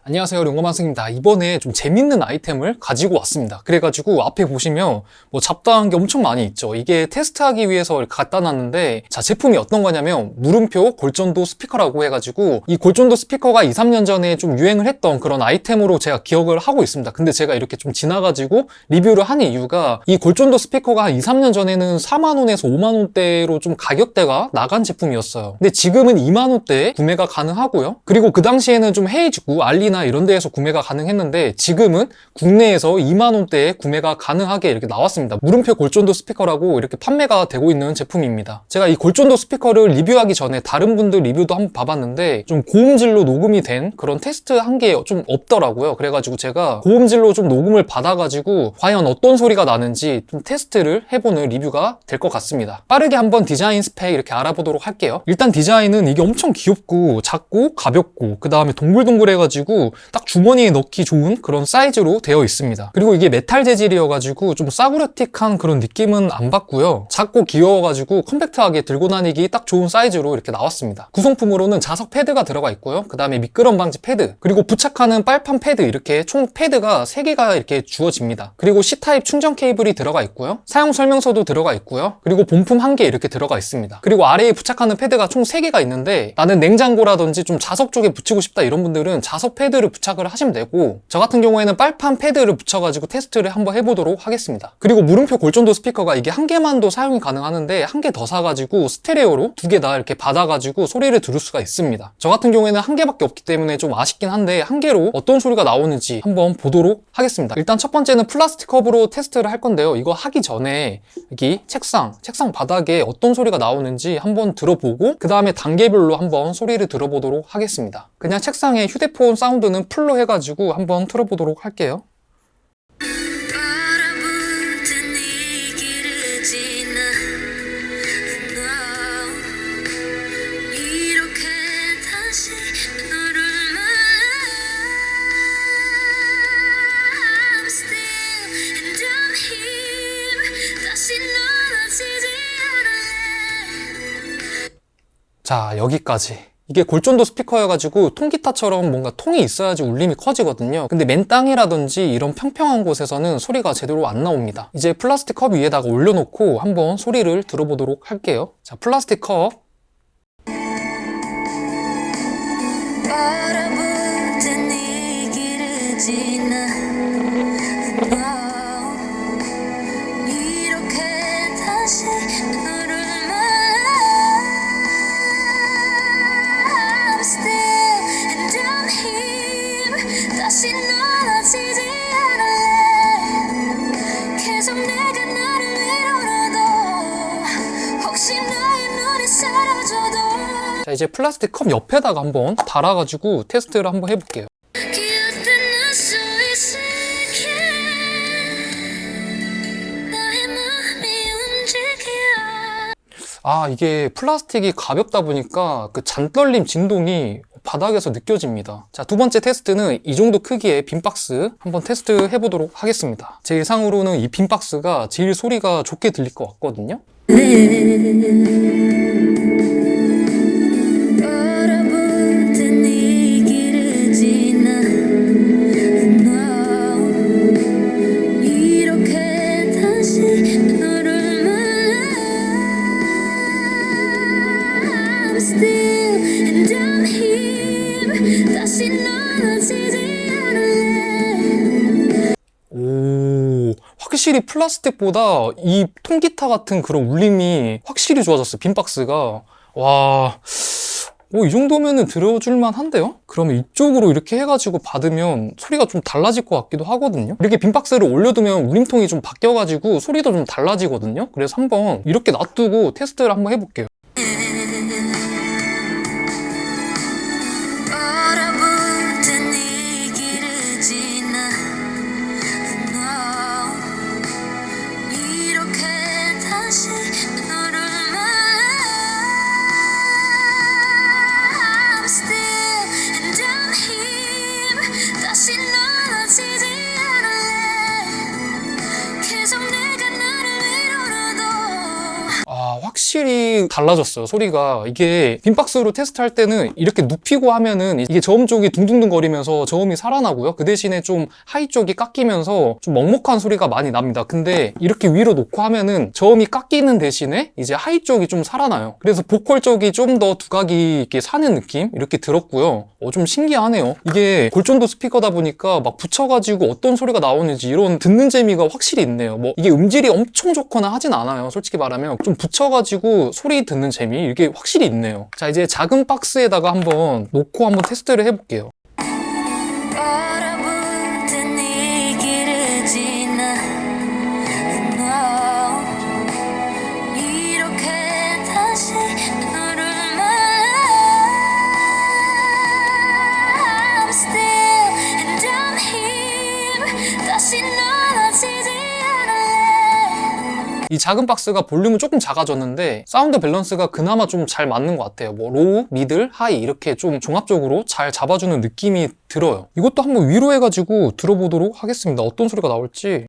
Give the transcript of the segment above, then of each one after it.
안녕하세요, 룡거만승입니다. 이번에 좀 재밌는 아이템을 가지고 왔습니다. 그래가지고 앞에 보시면 뭐 잡다한 게 엄청 많이 있죠. 이게 테스트하기 위해서 이렇게 갖다 놨는데, 자, 제품이 어떤 거냐면 물음표 골전도 스피커라고 해가지고, 이 골전도 스피커가 2, 3년 전에 좀 유행을 했던 그런 아이템으로 제가 기억을 하고 있습니다. 근데 제가 이렇게 좀 지나가지고 리뷰를 하는 이유가, 이 골전도 스피커가 한 2, 3년 전에는 4만원에서 5만원대로 좀 가격대가 나간 제품이었어요. 근데 지금은 2만원대에 구매가 가능하고요. 그리고 그 당시에는 좀 헤이즈구, 알리나 이런 데에서 구매가 가능했는데, 지금은 국내에서 2만원대에 구매가 가능하게 이렇게 나왔습니다. 물음표 골전도 스피커라고 이렇게 판매가 되고 있는 제품입니다. 제가 이 골전도 스피커를 리뷰하기 전에 다른 분들 리뷰도 한번 봐봤는데, 좀 고음질로 녹음이 된 그런 테스트 한 게 좀 없더라고요. 그래가지고 제가 고음질로 좀 녹음을 받아가지고 과연 어떤 소리가 나는지 좀 테스트를 해보는 리뷰가 될 것 같습니다. 빠르게 한번 디자인 스펙 이렇게 알아보도록 할게요. 일단 디자인은 이게 엄청 귀엽고 작고 가볍고, 그 다음에 동글동글해가지고 딱 주머니에 넣기 좋은 그런 사이즈로 되어 있습니다. 그리고 이게 메탈 재질이어가지고 좀 싸구려틱한 그런 느낌은 안 받고요. 작고 귀여워가지고 컴팩트하게 들고 다니기 딱 좋은 사이즈로 이렇게 나왔습니다. 구성품으로는 자석 패드가 들어가 있고요. 그 다음에 미끄럼 방지 패드, 그리고 부착하는 빨판 패드, 이렇게 총 패드가 3개가 이렇게 주어집니다. 그리고 C타입 충전 케이블이 들어가 있고요. 사용 설명서도 들어가 있고요. 그리고 본품 1개 이렇게 들어가 있습니다. 그리고 아래에 부착하는 패드가 총 3개가 있는데, 나는 냉장고라든지 좀 자석 쪽에 붙이고 싶다 이런 분들은 자석 패드를 부착을 하시면 되고, 저 같은 경우에는 빨판 패드를 붙여가지고 테스트를 한번 해보도록 하겠습니다. 그리고 물음표 골전도 스피커가 이게 1개만도 사용이 가능하는데, 1개 더 사가지고 스테레오로 2개 다 이렇게 받아가지고 소리를 들을 수가 있습니다. 저 같은 경우에는 1개밖에 없기 때문에 좀 아쉽긴 한데, 1개로 어떤 소리가 나오는지 한번 보도록 하겠습니다. 일단 첫 번째는 플라스틱 컵으로 테스트를 할 건데요. 이거 하기 전에 여기 책상 바닥에 어떤 소리가 나오는지 한번 들어보고, 그 다음에 단계별로 한번 소리를 들어보도록 하겠습니다. 그냥 책상에 휴대폰 사운드는 풀로 해가지고 한번 틀어보도록 할게요. 자, 여기까지. 이게 골전도 스피커여가지고 통기타처럼 뭔가 통이 있어야지 울림이 커지거든요. 근데 맨 땅이라든지 이런 평평한 곳에서는 소리가 제대로 안 나옵니다. 이제 플라스틱 컵 위에다가 올려놓고 한번 소리를 들어보도록 할게요. 자, 플라스틱 컵. 자, 이제 플라스틱 컵 옆에다가 한번 달아가지고 테스트를 한번 해볼게요. 아, 이게 플라스틱이 가볍다 보니까 그 잔떨림 진동이 바닥에서 느껴집니다. 자, 두 번째 테스트는 이 정도 크기의 빈박스 한번 테스트 해보도록 하겠습니다. 제 예상으로는 이 빈박스가 제일 소리가 좋게 들릴 것 같거든요. 오, 확실히 플라스틱보다 이 통기타 같은 그런 울림이 확실히 좋아졌어요. 빈박스가. 와, 이 정도면은 들어줄만 한데요? 그러면 이쪽으로 이렇게 해가지고 받으면 소리가 좀 달라질 것 같기도 하거든요. 이렇게 빈박스를 올려두면 울림통이 좀 바뀌어가지고 소리도 좀 달라지거든요. 그래서 한번 이렇게 놔두고 테스트를 한번 해볼게요. 확실히 확실히 달라졌어요, 소리가. 이게 빈박스로 테스트할 때는 이렇게 눕히고 하면은 이게 저음 쪽이 둥둥둥 거리면서 저음이 살아나고요. 그 대신에 좀 하이 쪽이 깎이면서 좀 먹먹한 소리가 많이 납니다. 근데 이렇게 위로 놓고 하면은 저음이 깎이는 대신에 이제 하이 쪽이 좀 살아나요. 그래서 보컬 쪽이 좀 더 두각이 이렇게 사는 느낌? 이렇게 들었고요. 좀 신기하네요. 이게 골전도 스피커다 보니까 막 붙여가지고 어떤 소리가 나오는지 이런 듣는 재미가 확실히 있네요. 뭐 이게 음질이 엄청 좋거나 하진 않아요. 솔직히 말하면 좀 붙여가지고 소리 듣는 재미 이게 확실히 있네요. 자, 이제 작은 박스에다가 한번 놓고 한번 테스트를 해볼게요. 이 작은 박스가 볼륨은 조금 작아졌는데 사운드 밸런스가 그나마 좀 잘 맞는 것 같아요. 뭐 로우, 미들, 하이 이렇게 좀 종합적으로 잘 잡아주는 느낌이 들어요. 이것도 한번 위로 해가지고 들어보도록 하겠습니다. 어떤 소리가 나올지.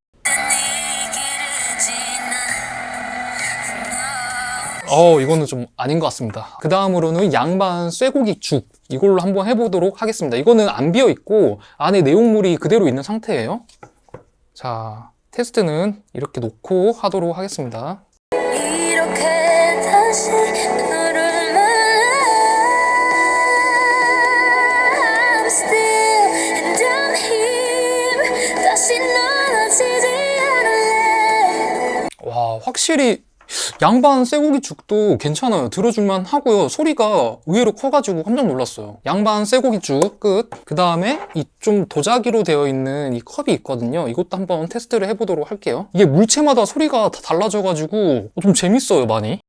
이거는 좀 아닌 것 같습니다. 그 다음으로는 양반 쇠고기 죽 이걸로 한번 해보도록 하겠습니다. 이거는 안 비어있고 안에 내용물이 그대로 있는 상태예요. 자, 테스트는 이렇게 놓고 하도록 하겠습니다. 이렇게 다시 와, 확실히 양반 쇠고기 죽도 괜찮아요. 들어줄만 하고요. 소리가 의외로 커가지고 깜짝 놀랐어요. 양반 쇠고기 죽 끝. 그 다음에 이 좀 도자기로 되어 있는 이 컵이 있거든요. 이것도 한번 테스트를 해보도록 할게요. 이게 물체마다 소리가 다 달라져가지고 좀 재밌어요, 많이.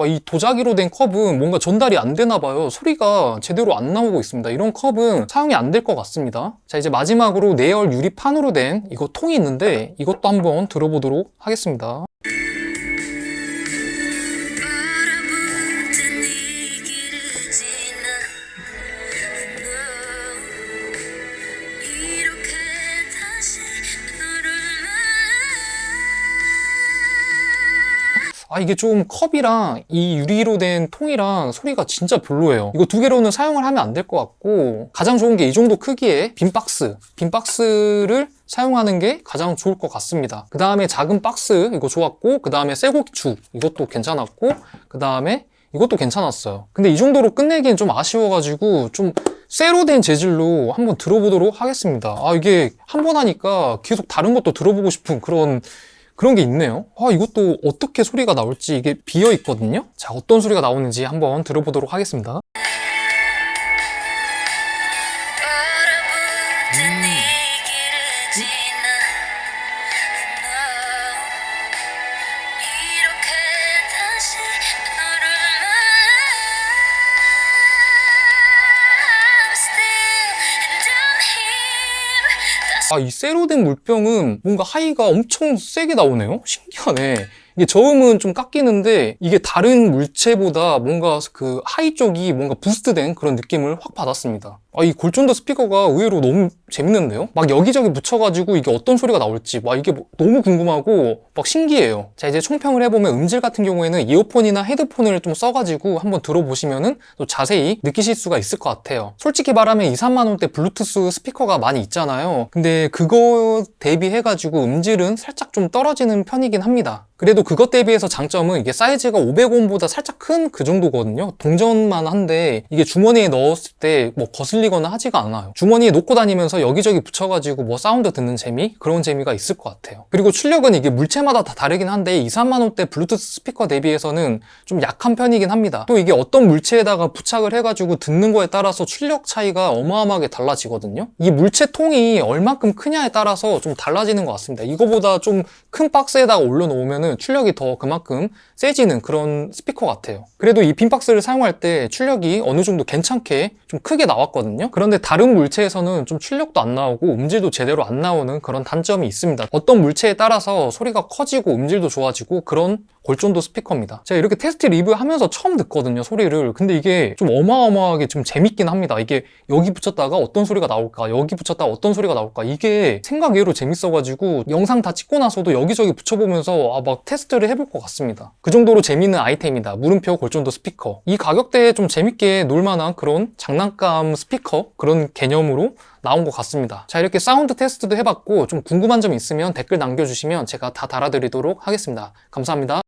이 도자기로 된 컵은 뭔가 전달이 안 되나 봐요. 소리가 제대로 안 나오고 있습니다. 이런 컵은 사용이 안 될 것 같습니다. 자, 이제 마지막으로 내열 유리판으로 된 이거 통이 있는데 이것도 한번 들어보도록 하겠습니다. 이게 좀 컵이랑 이 유리로 된 통이랑 소리가 진짜 별로예요. 이거 두 개로는 사용을 하면 안 될 것 같고 가장 좋은 게 이 정도 크기의 빈박스를 사용하는 게 가장 좋을 것 같습니다. 그 다음에 작은 박스 이거 좋았고 그 다음에 쇠고기죽 이것도 괜찮았고 그 다음에 이것도 괜찮았어요. 근데 이 정도로 끝내기엔 좀 아쉬워가지고 좀 쇠로 된 재질로 한번 들어보도록 하겠습니다. 이게 한 번 하니까 계속 다른 것도 들어보고 싶은 그런 게 있네요. 이것도 어떻게 소리가 나올지 이게 비어 있거든요. 자, 어떤 소리가 나오는지 한번 들어보도록 하겠습니다. 이 쇠로 된 물병은 뭔가 하이가 엄청 세게 나오네요. 신기하네. 이게 저음은 좀 깎이는데 이게 다른 물체보다 뭔가 그 하이 쪽이 뭔가 부스트된 그런 느낌을 확 받았습니다. 이 골전도 스피커가 의외로 너무 재밌는데요? 막 여기저기 붙여가지고 이게 어떤 소리가 나올지 이게 너무 궁금하고 막 신기해요. 자, 이제 총평을 해보면 음질 같은 경우에는 이어폰이나 헤드폰을 좀 써가지고 한번 들어보시면은 또 자세히 느끼실 수가 있을 것 같아요. 솔직히 말하면 2, 3만 원대 블루투스 스피커가 많이 있잖아요. 근데 그거 대비해가지고 음질은 살짝 좀 떨어지는 편이긴 합니다. 그래도 그것 대비해서 장점은 이게 사이즈가 500옴보다 살짝 큰 그 정도거든요. 동전만 한데 이게 주머니에 넣었을 때 뭐 거슬리거나 하지가 않아요. 주머니에 놓고 다니면서 여기저기 붙여가지고 뭐 사운드 듣는 재미? 그런 재미가 있을 것 같아요. 그리고 출력은 이게 물체마다 다 다르긴 한데 2, 3만 원대 블루투스 스피커 대비해서는 좀 약한 편이긴 합니다. 또 이게 어떤 물체에다가 부착을 해가지고 듣는 거에 따라서 출력 차이가 어마어마하게 달라지거든요. 이 물체통이 얼만큼 크냐에 따라서 좀 달라지는 것 같습니다. 이거보다 좀 큰 박스에다가 올려놓으면 출력이 더 그만큼 세지는 그런 스피커 같아요. 그래도 이 빈박스를 사용할 때 출력이 어느 정도 괜찮게 좀 크게 나왔거든요. 그런데 다른 물체에서는 좀 출력도 안 나오고 음질도 제대로 안 나오는 그런 단점이 있습니다. 어떤 물체에 따라서 소리가 커지고 음질도 좋아지고 그런 골전도 스피커입니다. 제가 이렇게 테스트 리뷰하면서 처음 듣거든요, 소리를. 근데 이게 좀 어마어마하게 좀 재밌긴 합니다. 이게 여기 붙였다가 어떤 소리가 나올까, 여기 붙였다가 어떤 소리가 나올까, 이게 생각 외로 재밌어가지고 영상 다 찍고 나서도 여기저기 붙여보면서 막 테스트를 해볼 것 같습니다. 그 정도로 재밌는 아이템이다. 물음표 골전도 스피커. 이 가격대에 좀 재밌게 놀만한 그런 장난감 스피커, 그런 개념으로 나온 것 같습니다. 자, 이렇게 사운드 테스트도 해봤고 좀 궁금한 점 있으면 댓글 남겨주시면 제가 다 달아드리도록 하겠습니다. 감사합니다.